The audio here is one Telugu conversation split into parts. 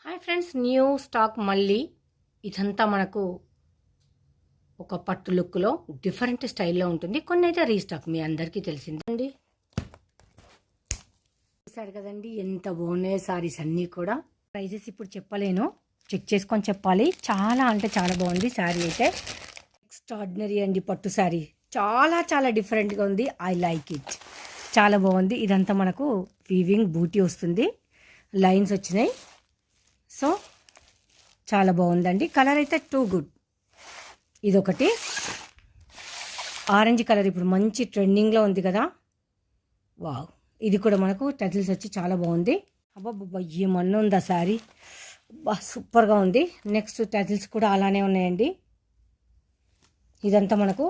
హాయ్ ఫ్రెండ్స్, న్యూ స్టాక్ మళ్ళీ. ఇదంతా మనకు ఒక పట్టు లుక్లో డిఫరెంట్ స్టైల్లో ఉంటుంది. కొన్ని అయితే రీస్టాక్ మీ అందరికీ తెలిసిందండి. చూసారు కదండి ఎంత బాగున్నాయి సారీస్ అన్నీ కూడా. ప్రైజెస్ ఇప్పుడు చెప్పలేను, చెక్ చేసుకొని చెప్పాలి. చాలా అంటే చాలా బాగుంది శారీ అయితే. ఎక్స్ట్రాడినరీ అండి. పట్టు శారీ చాలా చాలా డిఫరెంట్గా ఉంది. I like it. చాలా బాగుంది. ఇదంతా మనకు వీవింగ్ బూటీ వస్తుంది, లైన్స్ వచ్చినాయి. సో చాలా బాగుందండి. కలర్ అయితే టూ గుడ్. ఇదొకటి ఆరెంజ్ కలర్ ఇప్పుడు మంచి ట్రెండింగ్లో ఉంది కదా. వావ్, ఇది కూడా మనకు టజిల్స్ వచ్చి చాలా బాగుంది. అబ్బాబ్బా ఏమన్నా ఉందా శారీ, బా సూపర్గా ఉంది. నెక్స్ట్ టజిల్స్ కూడా అలానే ఉన్నాయండి. ఇదంతా మనకు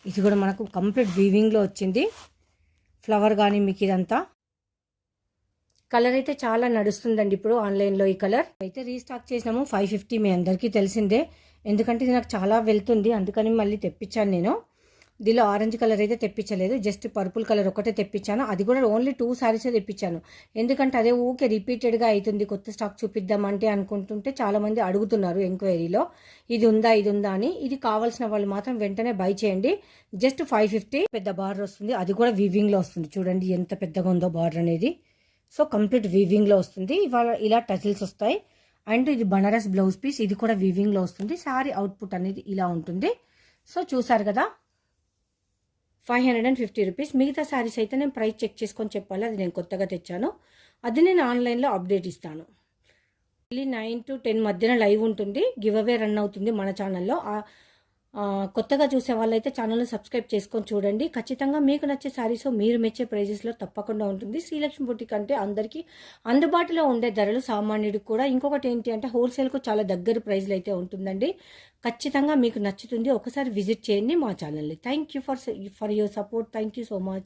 ఇది కూడా మనకు కంప్లీట్ వీవింగ్లో వచ్చింది. ఫ్లవర్ కానీ మీకు ఇదంతా కలర్ అయితే చాలా నడుస్తుందండి ఇప్పుడు ఆన్లైన్లో. ఈ కలర్ అయితే రీస్టాక్ చేసినాము 550. మీ అందరికీ తెలిసిందే, ఎందుకంటే ఇది నాకు చాలా వెళ్తుంది, అందుకని మళ్ళీ తెప్పించాను నేను. దీనిలో ఆరెంజ్ కలర్ అయితే తెప్పించలేదు, జస్ట్ పర్పుల్ కలర్ ఒకటే తెప్పించాను. అది కూడా ఓన్లీ 2 సారీసే తెప్పించాను, ఎందుకంటే అదే ఊకే రిపీటెడ్గా అవుతుంది. కొత్త స్టాక్ చూపిద్దామంటే అనుకుంటుంటే చాలామంది అడుగుతున్నారు ఎంక్వైరీలో, ఇది ఉందా అని. ఇది కావాల్సిన వాళ్ళు మాత్రం వెంటనే బై చేయండి. జస్ట్ 550. పెద్ద బార్డర్ వస్తుంది, అది కూడా వీవింగ్లో వస్తుంది. చూడండి ఎంత పెద్దగా ఉందో బార్డర్ అనేది. సో కంప్లీట్ వీవింగ్లో వస్తుంది. ఇవాళ ఇలా టజిల్స్ వస్తాయి. అండ్ ఇది బనారస్ బ్లౌజ్ పీస్, ఇది కూడా వీవింగ్లో వస్తుంది. శారీ అవుట్పుట్ అనేది ఇలా ఉంటుంది. సో చూసారు కదా, 550 రూపీస్. మిగతా శారీస్ అయితే నేను ప్రైస్ చెక్ చేసుకొని చెప్పాలి, అది నేను కొత్తగా తెచ్చాను. అది నేను ఆన్లైన్లో అప్డేట్ ఇస్తాను. మళ్ళీ 9 to 10 మధ్యన లైవ్ ఉంటుంది, గివ్ అవే రన్ అవుతుంది మన ఛానల్లో. కొత్తగా చూసే వాళ్ళైతే ఛానల్ని సబ్స్క్రైబ్ చేసుకొని చూడండి. ఖచ్చితంగా మీకు నచ్చే శారీస్ మీరు మెచ్చే ప్రైజెస్లో తప్పకుండా ఉంటుంది. శ్రీలక్ష్మి బుటిక్ అంటే అందరికీ అందుబాటులో ఉండే ధరలు, సామాన్యుడికి కూడా. ఇంకొకటి ఏంటి అంటే హోల్సేల్కు చాలా దగ్గర ప్రైజ్లు అయితే ఉంటుందండి. ఖచ్చితంగా మీకు నచ్చుతుంది. ఒకసారి విజిట్ చేయండి మా ఛానల్ని. Thank you for your support. Thank you so much.